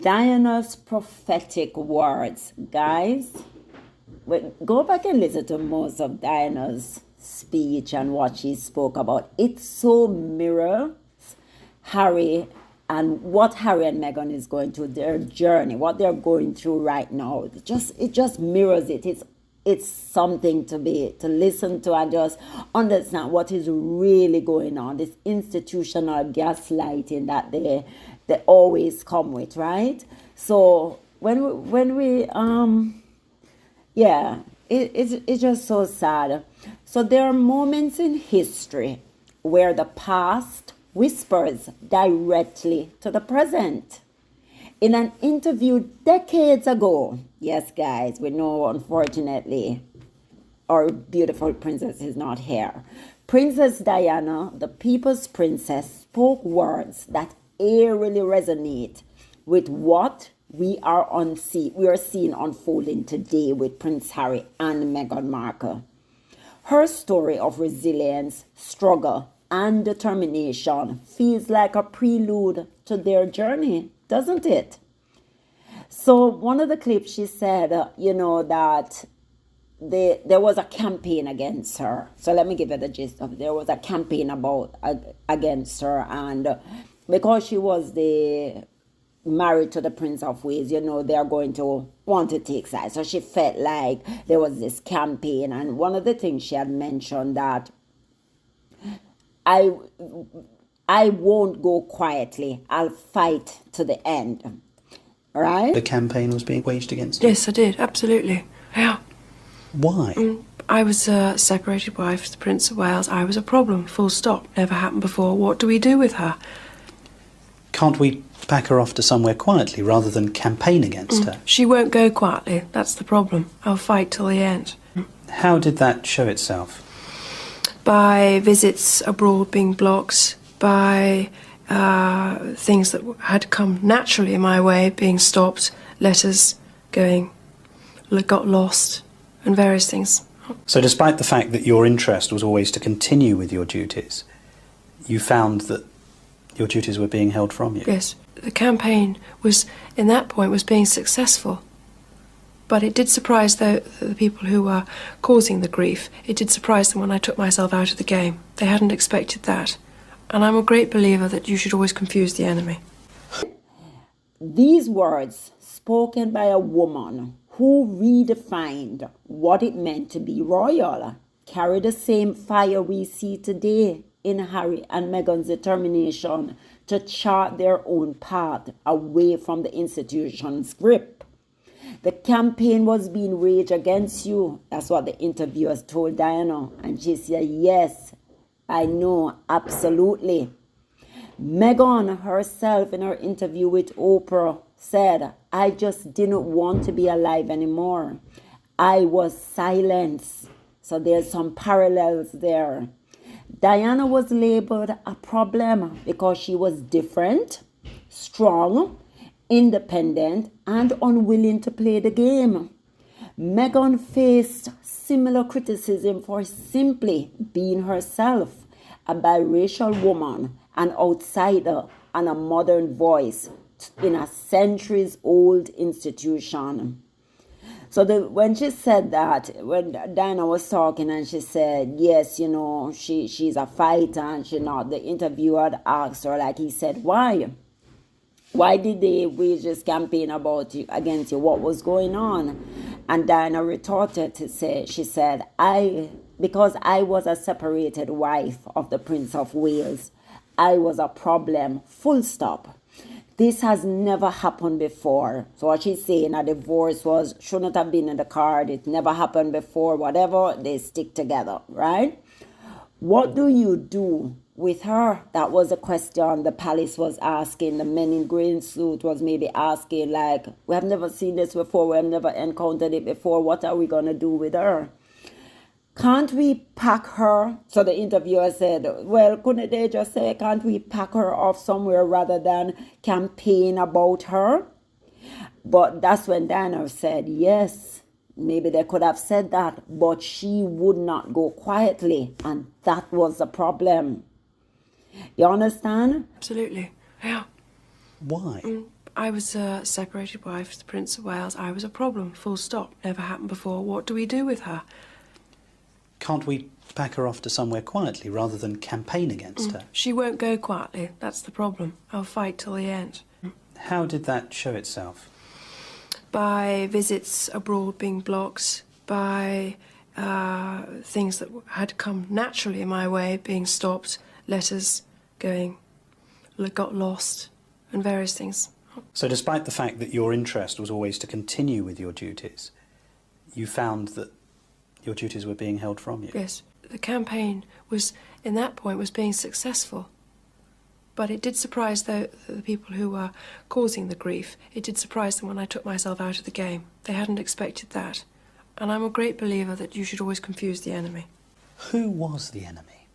Diana's prophetic words. Guys, go back and listen to most of Diana's speech and what she spoke about. It so mirrors Harry and what Harry and Meghan is going through, their journey, what they're going through right now. It just mirrors it. It's something to listen to and just understand what is really going on. This institutional gaslighting that they always come with, right? So when we it's just so sad. So there are moments in history where the past whispers directly to the present. In an interview decades ago, yes, guys, we know, unfortunately, our beautiful princess is not here. Princess Diana, the people's princess, spoke words that eerily resonate with what we are seeing unfolding today with Prince Harry and Meghan Markle. Her story of resilience, struggle, and determination feels like a prelude to their journey, doesn't it? So one of the clips, she said, that there was a campaign against her. So let me give you the gist of it. There was a campaign against her, and because she was married to the Prince of Wales, they are going to want to take sides. So she felt like there was this campaign, and one of the things she had mentioned that I won't go quietly. I'll fight to the end. Right? The campaign was being waged against you? Yes, I did. Absolutely. Yeah. Why? I was a separated wife to the Prince of Wales. I was a problem. Full stop. Never happened before. What do we do with her? Can't we pack her off to somewhere quietly rather than campaign against her? She won't go quietly. That's the problem. I'll fight till the end. How did that show itself? By visits abroad being blocked, by things that had come naturally in my way being stopped, letters got lost, and various things. So despite the fact that your interest was always to continue with your duties, you found that your duties were being held from you? Yes. The campaign was, in that point, was being successful. But it did surprise the people who were causing the grief. It did surprise them when I took myself out of the game. They hadn't expected that. And I'm a great believer that you should always confuse the enemy. These words, spoken by a woman who redefined what it meant to be royal, carry the same fire we see today in Harry and Meghan's determination to chart their own path away from the institution's grip. The campaign was being waged against you. That's what the interviewers told Diana. And she said, yes, I know, absolutely. Meghan herself in her interview with Oprah said, I just didn't want to be alive anymore. I was silenced. So there's some parallels there. Diana was labeled a problem because she was different, strong, independent, and unwilling to play the game. Meghan faced similar criticism for simply being herself, a biracial woman, an outsider, and a modern voice in a centuries-old institution. So when she said that, when Diana was talking and she said, yes, she's a fighter and she not, the interviewer had asked her, like he said, why? Why did they wage this campaign against you? What was going on? And Diana retorted to say, she said, because I was a separated wife of the Prince of Wales, I was a problem, full stop. This has never happened before. So what she's saying, a divorce shouldn't have been in the card. It never happened before. Whatever, they stick together, right? What do you do with her? That was a question the palace was asking. The men in green suit was maybe asking, like, we have never seen this before. We have never encountered it before. What are we going to do with her? Can't we pack her? So the interviewer said, well, couldn't they just say, can't we pack her off somewhere rather than campaign about her? But that's when Diana said, yes, maybe they could have said that, but she would not go quietly. And that was the problem. You understand? Absolutely. Yeah. Why? I was a separated wife to the Prince of Wales. I was a problem, full stop. Never happened before. What do we do with her? Can't we pack her off to somewhere quietly rather than campaign against her? She won't go quietly. That's the problem. I'll fight till the end. How did that show itself? By visits abroad being blocked, by things that had come naturally my way being stopped, letters going, got lost, and various things. So despite the fact that your interest was always to continue with your duties, you found that your duties were being held from you? Yes. The campaign was, in that point, was being successful. But it did surprise the people who were causing the grief. It did surprise them when I took myself out of the game. They hadn't expected that. And I'm a great believer that you should always confuse the enemy. Who was the enemy?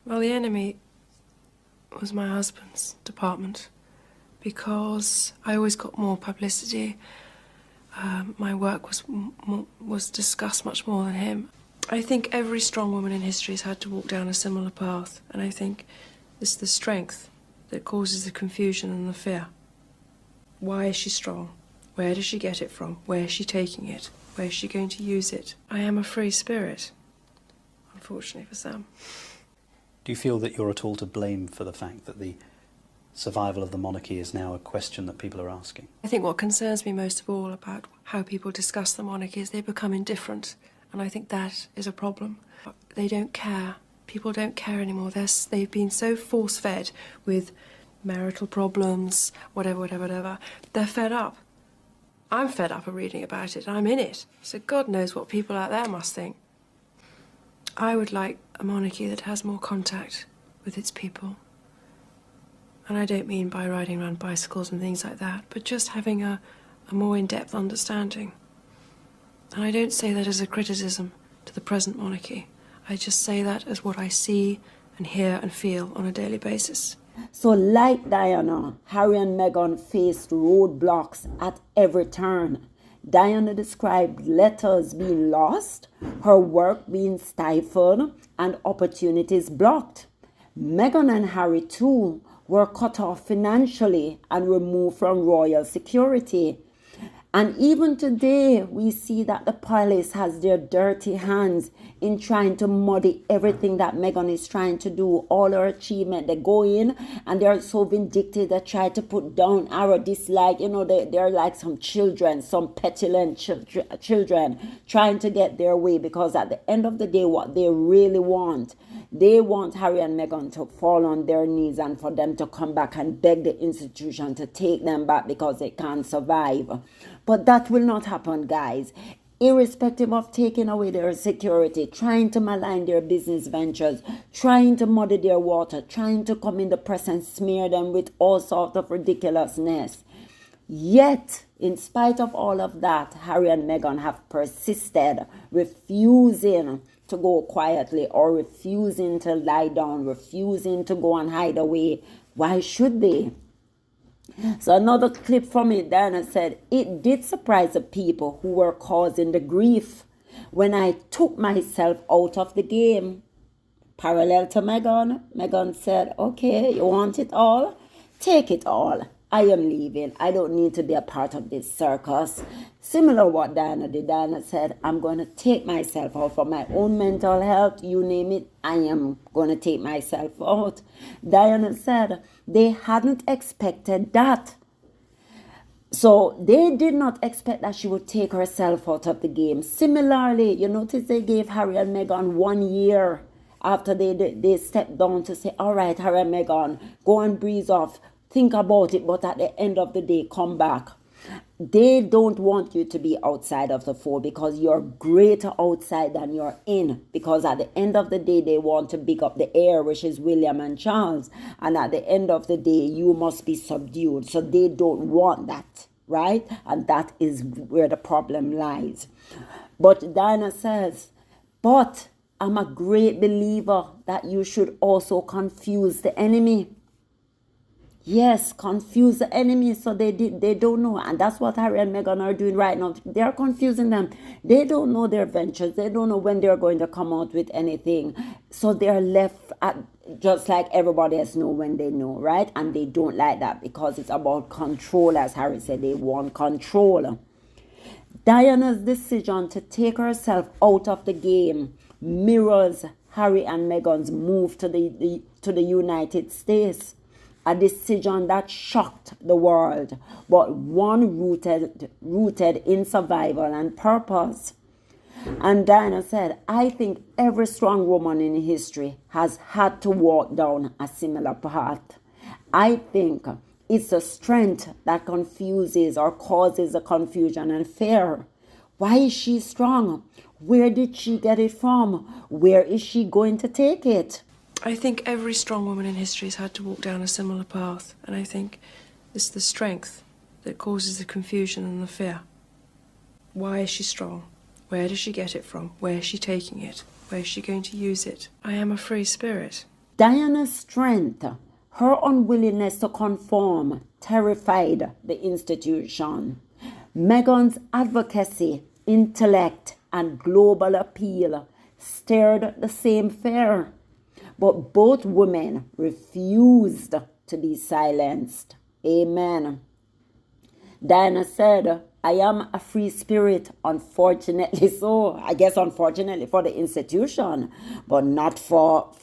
Well, the enemy was my husband's department, because I always got more publicity. My work was discussed much more than him. I think every strong woman in history has had to walk down a similar path, and I think it's the strength that causes the confusion and the fear. Why is she strong? Where does she get it from? Where is she taking it? Where is she going to use it? I am a free spirit, unfortunately for some. Do you feel that you're at all to blame for the fact that the survival of the monarchy is now a question that people are asking? I think what concerns me most of all about how people discuss the monarchy is they become indifferent, and I think that is a problem. They don't care. People don't care anymore. They've been so force-fed with marital problems, whatever. They're fed up. I'm fed up of reading about it. I'm in it. So God knows what people out there must think. I would like a monarchy that has more contact with its people. And I don't mean by riding around bicycles and things like that, but just having a more in-depth understanding. And I don't say that as a criticism to the present monarchy. I just say that as what I see and hear and feel on a daily basis. So like Diana, Harry and Meghan faced roadblocks at every turn. Diana described letters being lost, her work being stifled, and opportunities blocked. Meghan and Harry too were cut off financially and removed from royal security. And even today, we see that the palace has their dirty hands in trying to muddy everything that Meghan is trying to do, all her achievement. They go in and they're so vindictive, they try to put down our dislike. They're like some children, some petulant children trying to get their way, because at the end of the day, what they really want, they want Harry and Meghan to fall on their knees and for them to come back and beg the institution to take them back because they can't survive. But that will not happen, guys. Irrespective of taking away their security, trying to malign their business ventures, trying to muddy their water, trying to come in the press and smear them with all sorts of ridiculousness. Yet, in spite of all of that, Harry and Meghan have persisted, refusing to go quietly or refusing to lie down, refusing to go and hide away. Why should they? So another clip from it, Diana said, it did surprise the people who were causing the grief when I took myself out of the game. Parallel to Meghan, Meghan said, okay, you want it all? Take it all. I am leaving. I don't need to be a part of this circus. Similar what Diana did. Diana said, I'm going to take myself out for my own mental health. You name it, I am going to take myself out. Diana said they hadn't expected that. So they did not expect that she would take herself out of the game. Similarly, you notice they gave Harry and Meghan 1 year after they stepped down to say, all right, Harry and Meghan, go and breeze off. Think about it, but at the end of the day, come back. They don't want you to be outside of the fold because you're greater outside than you're in. Because at the end of the day, they want to big up the heir, which is William and Charles. And at the end of the day, you must be subdued. So they don't want that, right? And that is where the problem lies. But Diana says, but I'm a great believer that you should also confuse the enemy. Yes, confuse the enemy so they don't know. And that's what Harry and Meghan are doing right now. They're confusing them. They don't know their ventures. They don't know when they're going to come out with anything. So they're left just like everybody else know when they know, right? And they don't like that because it's about control, as Harry said, they want control. Diana's decision to take herself out of the game mirrors Harry and Meghan's move to the United States, a decision that shocked the world, but one rooted in survival and purpose. And Diana said, I think every strong woman in history has had to walk down a similar path. I think it's the strength that confuses or causes the confusion and fear. Why is she strong? Where did she get it from? Where is she going to take it? I think every strong woman in history has had to walk down a similar path, and I think it's the strength that causes the confusion and the fear. Why is she strong? Where does she get it from? Where is she taking it? Where is she going to use it? I am a free spirit. Diana's strength, her unwillingness to conform, terrified the institution. Meghan's advocacy, intellect, and global appeal stirred the same fear. But both women refused to be silenced. Amen. Diana said, I am a free spirit, unfortunately so. I guess unfortunately for the institution, but not for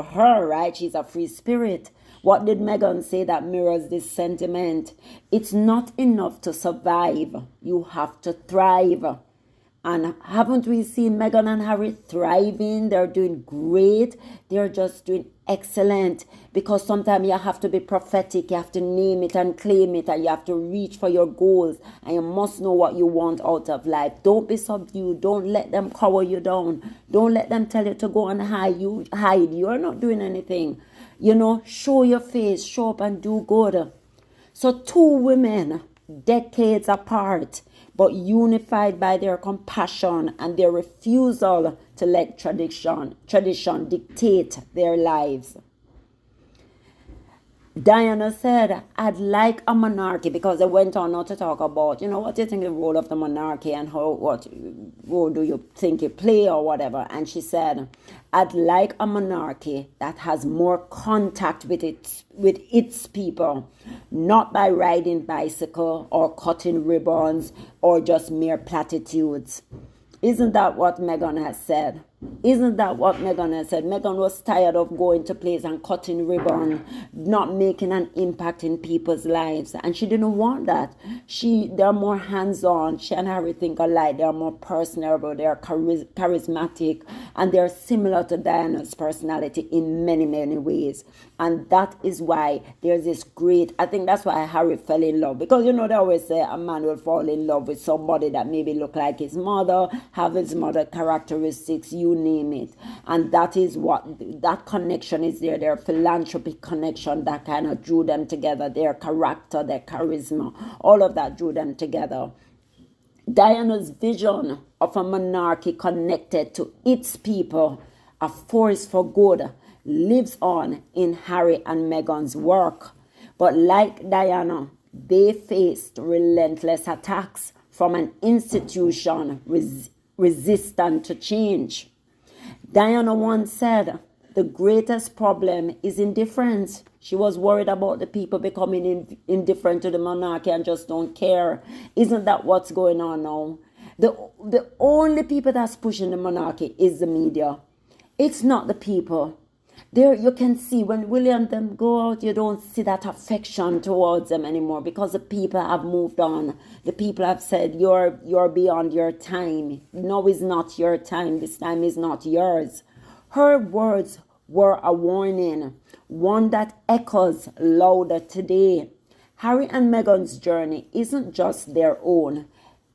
her, right? She's a free spirit. What did Meghan say that mirrors this sentiment? It's not enough to survive. You have to thrive. And haven't we seen Meghan and Harry thriving? They're doing great. They're just doing excellent. Because sometimes you have to be prophetic. You have to name it and claim it. And you have to reach for your goals. And you must know what you want out of life. Don't be subdued. Don't let them cower you down. Don't let them tell you to go and hide. You're not doing anything. You know, show your face. Show up and do good. So two women, decades apart, but unified by their compassion and their refusal to let tradition dictate their lives. Diana said, I'd like a monarchy, because they went on now to talk about, what do you think the role of the monarchy and what role do you think it play or whatever. And she said, I'd like a monarchy that has more contact with its people, not by riding bicycle or cutting ribbons or just mere platitudes. Isn't that what Meghan has said? Isn't that what Meghan has said? Meghan was tired of going to places and cutting ribbon, not making an impact in people's lives. And she didn't want that. They're more hands-on. She and Harry think alike. They're more personable. They're charismatic. And they're similar to Diana's personality in many, many ways. And that is why there's this I think that's why Harry fell in love. Because, they always say a man will fall in love with somebody that maybe look like his mother, have his mother characteristics, you name it. And that is that connection is there. Their philanthropic connection that kind of drew them together. Their character, their charisma, all of that drew them together. Diana's vision of a monarchy connected to its people, a force for good, lives on in Harry and Meghan's work. But like Diana, they faced relentless attacks from an institution resistant to change. Diana once said, the greatest problem is indifference. She was worried about the people becoming indifferent to the monarchy and just don't care. Isn't that what's going on now? The only people that's pushing the monarchy is the media. It's not the people. There you can see when William and them go out, you don't see that affection towards them anymore because the people have moved on. The people have said, you're beyond your time. No, it's not your time. This time is not yours. Her words were a warning, one that echoes louder today. Harry and Meghan's journey isn't just their own.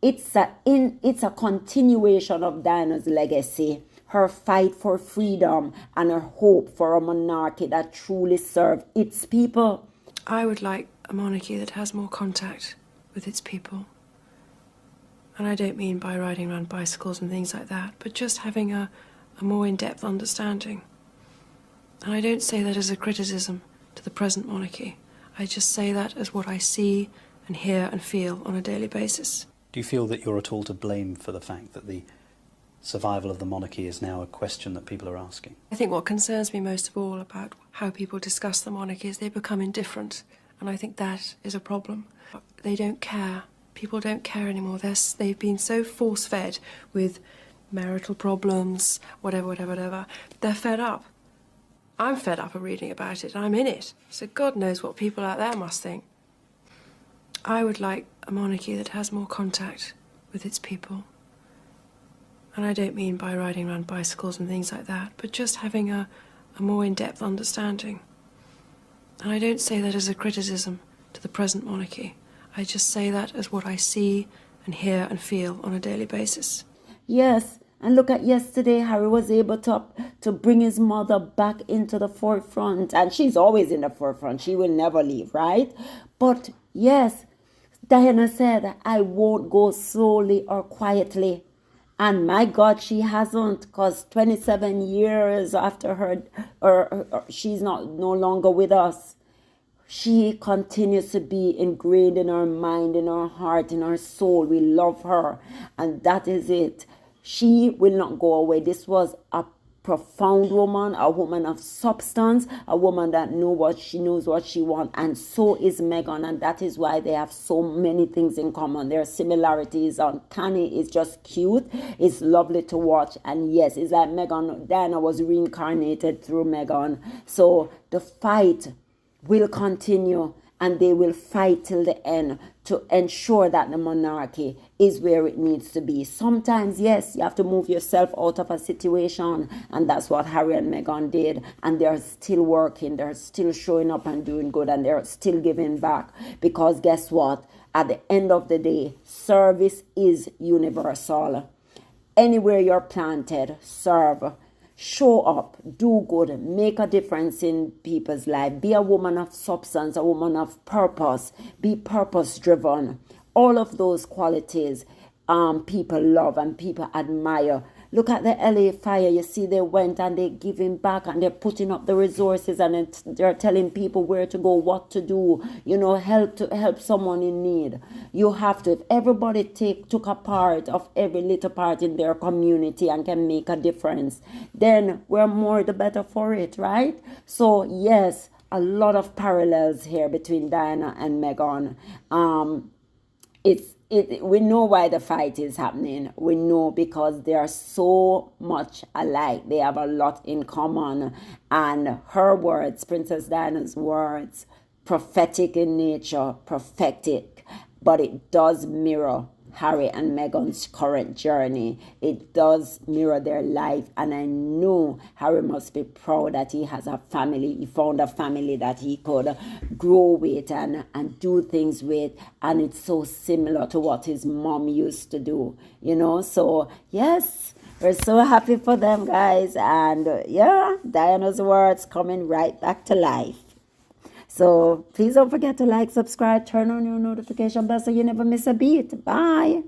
It's a continuation of Diana's legacy, her fight for freedom, and her hope for a monarchy that truly serves its people. I would like a monarchy that has more contact with its people. And I don't mean by riding around bicycles and things like that, but just having a more in-depth understanding. And I don't say that as a criticism to the present monarchy. I just say that as what I see and hear and feel on a daily basis. Do you feel that you're at all to blame for the fact that the survival of the monarchy is now a question that people are asking? I think what concerns me most of all about how people discuss the monarchy is they become indifferent, and I think that is a problem. They don't care. People don't care anymore. They've been so force-fed with marital problems, whatever. They're fed up. I'm fed up of reading about it. I'm in it. So God knows what people out there must think. I would like a monarchy that has more contact with its people. And I don't mean by riding around bicycles and things like that, but just having a more in-depth understanding. And I don't say that as a criticism to the present monarchy. I just say that as what I see and hear and feel on a daily basis. Yes, and look at yesterday, Harry was able to bring his mother back into the forefront. And she's always in the forefront. She will never leave, right? But yes, Diana said, I won't go slowly or quietly. And my God, she hasn't, because 27 years after she's no longer with us. She continues to be ingrained in our mind, in our heart, in our soul. We love her. And that is it. She will not go away. This was a profound woman, a woman of substance, a woman that knows what she wants. And so is Meghan. And that is why they have so many things in common. Their similarities are uncanny. It's just cute. It's lovely to watch. And yes, it's like Diana was reincarnated through Meghan. So the fight will continue, and they will fight till the end to ensure that the monarchy is where it needs to be. Sometimes, yes, you have to move yourself out of a situation, and that's what Harry and Meghan did, and they're still working, they're still showing up and doing good, and they're still giving back, because guess what? At the end of the day, service is universal. Anywhere you're planted, serve. Show up, do good, make a difference in people's life. Be a woman of substance, a woman of purpose. Be purpose-driven. All of those qualities people love and people admire. Look at the LA fire. You see, they went and they're giving back and they're putting up the resources and they're telling people where to go, what to do, help someone in need. You have to, if everybody took a part of every little part in their community and can make a difference, then we're more the better for it, right? So yes, a lot of parallels here between Diana and Meghan. We know why the fight is happening. We know because they are so much alike. They have a lot in common. And her words, Princess Diana's words, prophetic in nature, prophetic, but it does mirror Harry and Meghan's current journey. It does mirror their life, and I know Harry must be proud that he has a family. He found a family that he could grow with and do things with, and it's so similar to what his mom used to do, so yes, we're so happy for them, guys. And Diana's words coming right back to life. So please don't forget to like, subscribe, turn on your notification bell so you never miss a beat. Bye.